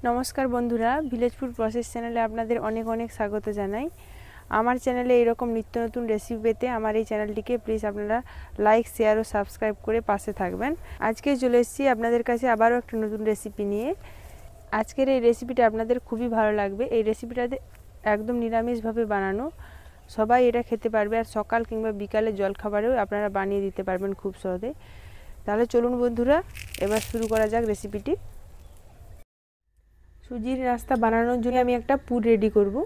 নমস্কার বন্ধুরা, village food process চ্যানেলে আপনাদের অনেক অনেক স্বাগত জানাই। আমার চ্যানেলে এরকম নিত্য নতুন রেসিপি পেতে আমার এই চ্যানেলটিকে প্লিজ আপনারা লাইক, শেয়ার ও সাবস্ক্রাইব করে পাশে থাকবেন। আজকে চলে এসেছি আপনাদের কাছে আবারও একটা নতুন রেসিপি নিয়ে। আজকের এই রেসিপিটা আপনাদের খুবই ভালো লাগবে। এই রেসিপিটাতে একদম নিরামিষভাবে বানানো, সবাই এটা খেতে পারবে, আর সকাল কিংবা বিকালে জলখাবারেও আপনারা বানিয়ে দিতে পারবেন খুব সহজে। তাহলে চলুন বন্ধুরা, এবার শুরু করা যাক রেসিপিটি। সুজির নাস্তা বানানোর জন্য আমি একটা পুর রেডি করব।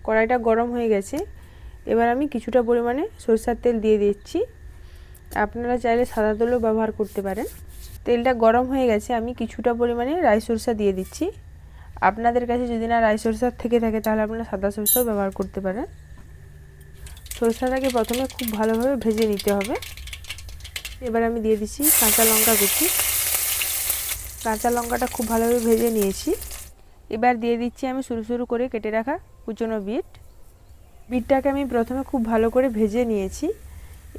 কড়াইটা গরম হয়ে গেছে, এবার আমি কিছুটা পরিমাণে সরষের তেল দিয়ে দিচ্ছি। আপনারা চাইলে সাদা তেলও ব্যবহার করতে পারেন। তেলটা গরম হয়ে গেছে, আমি কিছুটা পরিমাণে রাই সরষা দিয়ে দিচ্ছি। আপনাদের কাছে যদি না রাই সরষা থেকে থাকে তাহলে আপনারা সাদা সরষাও ব্যবহার করতে পারেন। সরষাটাকে প্রথমে খুব ভালোভাবে ভেজে নিতে হবে। এবার আমি দিয়ে দিচ্ছি কাঁচা লঙ্কা কুচি। কাঁচা লঙ্কাটা খুব ভালোভাবে ভেজে নিয়েছি। এবার দিয়ে দিচ্ছি আমি সরু সরু করে কেটে রাখা কুচনো বিটটাকে আমি প্রথমে খুব ভালো করে ভেজে নিয়েছি।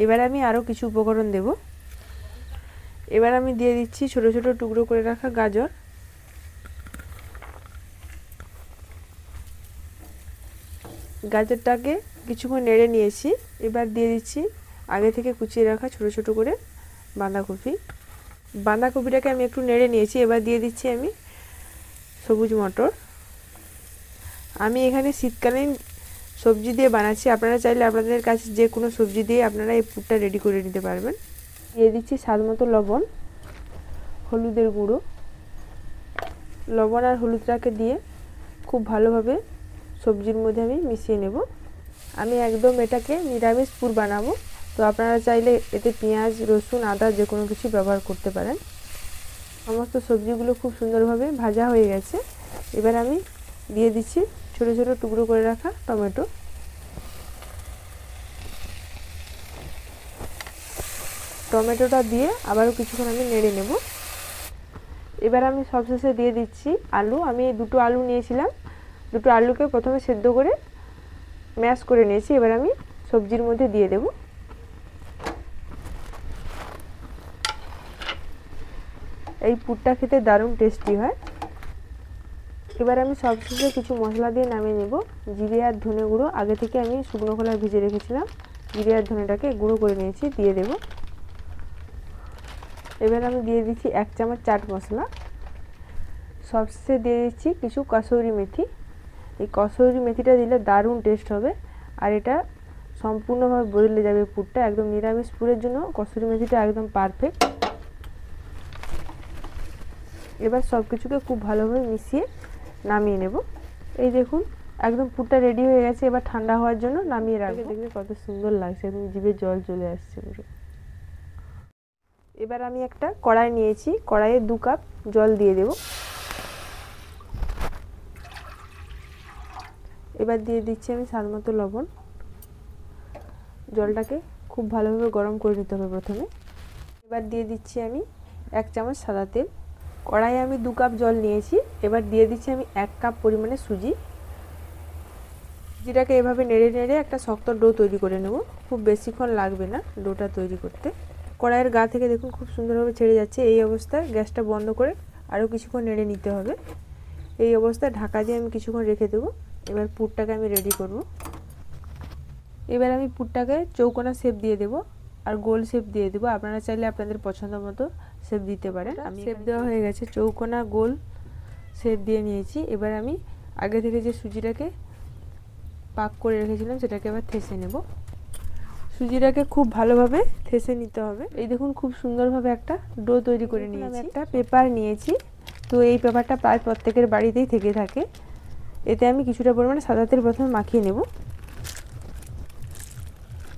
এবার আমি আরও কিছু উপকরণ দেব। এবার আমি দিয়ে দিচ্ছি ছোট ছোট টুকরো করে রাখা গাজর। গাজরটাকে কিছুক্ষণ নেড়ে নিয়েছি। এবার দিয়ে দিচ্ছি আগে থেকে কুচিয়ে রাখা ছোট ছোট করে বাঁধাকপি। বাঁধাকপিটাকে আমি একটু নেড়ে নিয়েছি। এবার দিয়ে দিচ্ছি আমি সবুজ মটর। আমি এখানে শীতকালীন সবজি দিয়ে বানাচ্ছি, আপনারা চাইলে আপনাদের কাছে যে কোনো সবজি দিয়ে আপনারা এই পুরটা রেডি করে নিতে পারবেন। দিয়ে দিচ্ছি স্বাদ মতো লবণ, হলুদের গুঁড়ো। লবণ আর হলুদটাকে দিয়ে খুব ভালোভাবে সবজির মধ্যে আমি মিশিয়ে নেব। আমি একদম এটাকে নিরামিষ পুর বানাবো, তো আপনারা চাইলে এতে পেঁয়াজ, রসুন, আদা যে কোনো কিছু ব্যবহার করতে পারেন। সমস্ত সবজিগুলো খুব সুন্দরভাবে ভাজা হয়ে গেছে। এবার আমি দিয়ে দিচ্ছি ছোট ছোট টুকরো করে রাখা টমেটো। টমেটোটা দিয়ে আবারও কিছুক্ষণ আমি নেড়ে নেব। এবার আমি সবশেষে দিয়ে দিচ্ছি আলু। আমি দুটো আলু নিয়েছিলাম, দুটো আলুকে প্রথমে সেদ্ধ করে ম্যাশ করে নিয়েছি। এবার আমি সবজির মধ্যে দিয়ে দেব। এই পুরটা খেতে দারুণ টেস্টি হয়। এবার আমি সবশেষে কিছু মশলা দিয়ে নামিয়ে নেব। জিরে আর ধনে গুঁড়ো আগে থেকে আমি শুকনো খোলায় ভিজে রেখেছিলাম। জিরে আর ধনেটাকে গুঁড়ো করে নিয়েছি, দিয়ে দেব। এবার আমি দিয়ে দিচ্ছি 1 চামচ চাট মশলা। সবশেষে দিয়ে দিচ্ছি কিছু কসুরি মেথি। এই কসুরি মেথিটা দিলে দারুণ টেস্ট হবে, আর এটা সম্পূর্ণভাবে বদলে যাবে পুরটা। একদম নিরামিষ পুরের জন্য কসুরি মেথিটা একদম পারফেক্ট। এবার সব কিছুকে খুব ভালোভাবে মিশিয়ে নামিয়ে নেব। এই দেখুন একদম পুরটা রেডি হয়ে গেছে। এবার ঠান্ডা হওয়ার জন্য নামিয়ে রাখবো। দেখবে কত সুন্দর লাগছে, একদম জিভে জল চলে আসছে পুরো। এবার আমি একটা কড়াই নিয়েছি, কড়াইয়ে 2 কাপ জল দিয়ে দেব। এবার দিয়ে দিচ্ছি আমি স্বাদ মতো লবণ। জলটাকে খুব ভালোভাবে গরম করে নিতে হবে প্রথমে। এবার দিয়ে দিচ্ছি আমি 1 চামচ সাদা তেল। কড়াইয়ে আমি 2 কাপ জল নিয়েছি। এবার দিয়ে দিচ্ছি আমি 1 কাপ পরিমাণে সুজি। সুজিটাকে এভাবে নেড়ে নেড়ে একটা শক্ত ডো তৈরি করে নেব। খুব বেশিক্ষণ লাগবে না ডোটা তৈরি করতে। কড়াইয়ের গা থেকে দেখুন খুব সুন্দরভাবে ছেড়ে যাচ্ছে। এই অবস্থায় গ্যাসটা বন্ধ করে আরও কিছুক্ষণ নেড়ে নিতে হবে। এই অবস্থায় ঢাকা দিয়ে আমি কিছুক্ষণ রেখে দেবো। এবার পুরটাকে আমি রেডি করব। এবার আমি পুরটাকে চৌকোনা শেপ দিয়ে দেব আর গোল শেপ দিয়ে দেবো। আপনারা চাইলে আপনাদের পছন্দ মতো শেপ দিতে পারেন। আমি শেপ দেওয়া হয়ে গেছে, চৌকোনা গোল শেপ দিয়ে নিয়েছি। এবার আমি আগে থেকে যে সুজিটাকে পাক করে রেখেছিলাম সেটাকে এবার থেসে নেব। সুজিটাকে খুব ভালোভাবে থেসে নিতে হবে। এই দেখুন খুব সুন্দরভাবে একটা ডো তৈরি করে নিয়েছি। আমি একটা পেপার নিয়েছি, তো এই পেপারটা প্রায় প্রত্যেকের বাড়িতেই থেকে থাকে। এতে আমি কিছুটা পরিমাণে সাদা তেল প্রথমে মাখিয়ে নেব।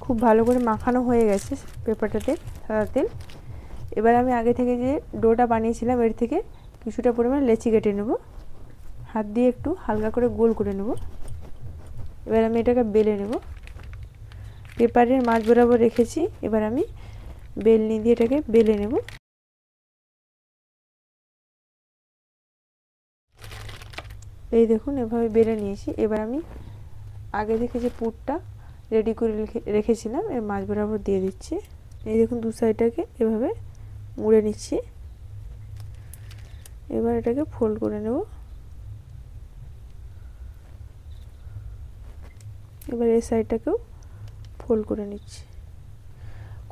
খুব ভালো করে মাখানো হয়ে গেছে পেপারটাতে সাদা তেল। এবার আমি আগে থেকে যে ডোটা বানিয়েছিলাম এর থেকে কিছুটা পরিমাণে লেচি কেটে নেব। হাত দিয়ে একটু হালকা করে গোল করে নেব। এবার আমি এটাকে বেলে নেব। পেপারের মাঝ বরাবর রেখেছি। এবার আমি বেলনি দিয়ে এটাকে বেলে নেব। এই দেখুন এভাবে বেলে নিয়েছি। এবার আমি আগে থেকে যে পুরটা রেডি করে রেখেছিলাম এর মাঝ বরাবর দিয়ে দিচ্ছি। এই দেখুন দু সাইডটাকে এভাবে মুড়ে নিচ্ছি। এবার এটাকে ফোল্ড করে নেব। এবার এই সাইডটাকেও ফোল্ড করে নিচ্ছি।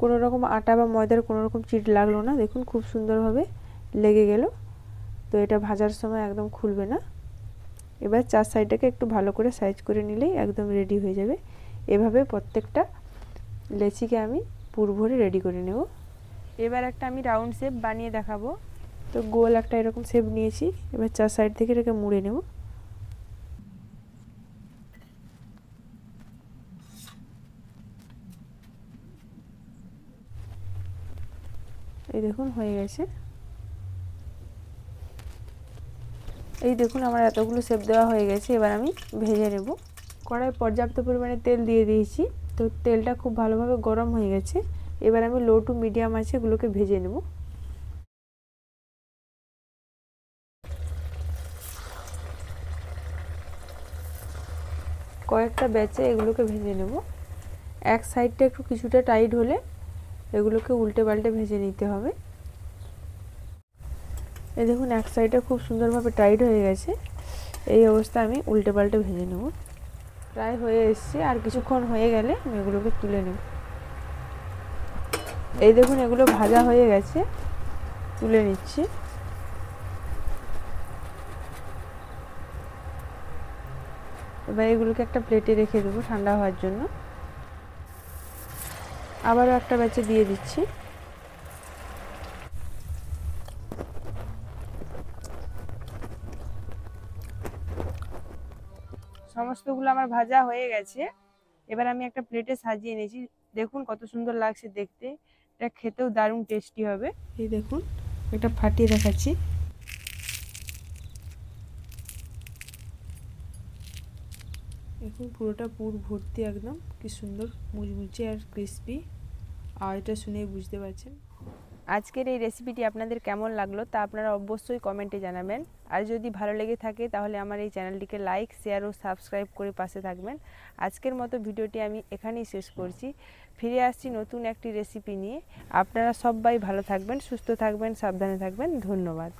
কোনো রকম আটা বা ময়দার কোনো রকম চিট লাগলো না, দেখুন খুব সুন্দরভাবে লেগে গেল। তো এটা ভাজার সময় একদম খুলবে না। এবার চার সাইডটাকে একটু ভালো করে সাইজ করে নিলেই একদম রেডি হয়ে যাবে। এভাবে প্রত্যেকটা লেচিকে আমি পুর ভরে রেডি করে নেব। এবার একটা আমি রাউন্ড শেপ বানিয়ে দেখাবো। তো গোল একটা এরকম শেপ নিয়েছি, এবার চার সাইড থেকে এটাকে মুড়ে নেব। এই দেখুন হয়ে গেছে। এই দেখুন আমার এতগুলো শেপ দেওয়া হয়ে গেছে। এবার আমি ভেজে নেব। কড়াই পর্যাপ্ত পরিমাণে তেল দিয়ে দিয়েছি। তো তেলটা খুব ভালোভাবে গরম হয়ে গেছে। এবার আমি লো টু মিডিয়াম আছে এগুলোকে ভেজে নেব। কয়েকটা ব্যাচে এগুলোকে ভেজে নেব। এক সাইডটা একটু কিছুটা টাইট হলে এগুলোকে উল্টে পাল্টে ভেজে নিতে হবে। এই দেখুন এক সাইডটা খুব সুন্দরভাবে টাইট হয়ে গেছে। এই অবস্থা আমি উল্টে পাল্টে ভেজে নেব। প্রায় হয়ে এসছে, আর কিছুক্ষণ হয়ে গেলে আমি এগুলোকে তুলে নেব। এই দেখুন এগুলো ভাজা হয়ে গেছে, তুলে নিচ্ছি। এবার এগুলোকে একটা প্লেটে রেখে দেবো ঠান্ডা হওয়ার জন্য। আবারও একটা ব্যাচে দিয়ে দিচ্ছি। সমস্তগুলো আমার ভাজা হয়ে গেছে। এবার আমি একটা প্লেটে সাজিয়ে নিয়েছি। দেখুন কত সুন্দর লাগছে দেখতে, এটা খেতেও দারুণ টেস্টি হবে। এই দেখুন একটা ফাটিয়ে দেখাচ্ছি। দেখুন পুরোটা পুর ভর্তি, একদম কি সুন্দর মুচমুচে আর ক্রিস্পি। আর এটা শুনেই বুঝতে পারছেন। আজকের এই রেসিপিটি আপনাদের কেমন লাগলো তা আপনারা অবশ্যই কমেন্টে জানাবেন। আর যদি ভালো লেগে থাকে তাহলে আমার এই চ্যানেলটিকে লাইক, শেয়ার ও সাবস্ক্রাইব করে পাশে থাকবেন। আজকের মতো ভিডিওটি আমি এখানেই শেষ করছি। ফিরে আসছি নতুন একটি রেসিপি নিয়ে। আপনারা সবাই ভালো থাকবেন, সুস্থ থাকবেন, সাবধানে থাকবেন। ধন্যবাদ।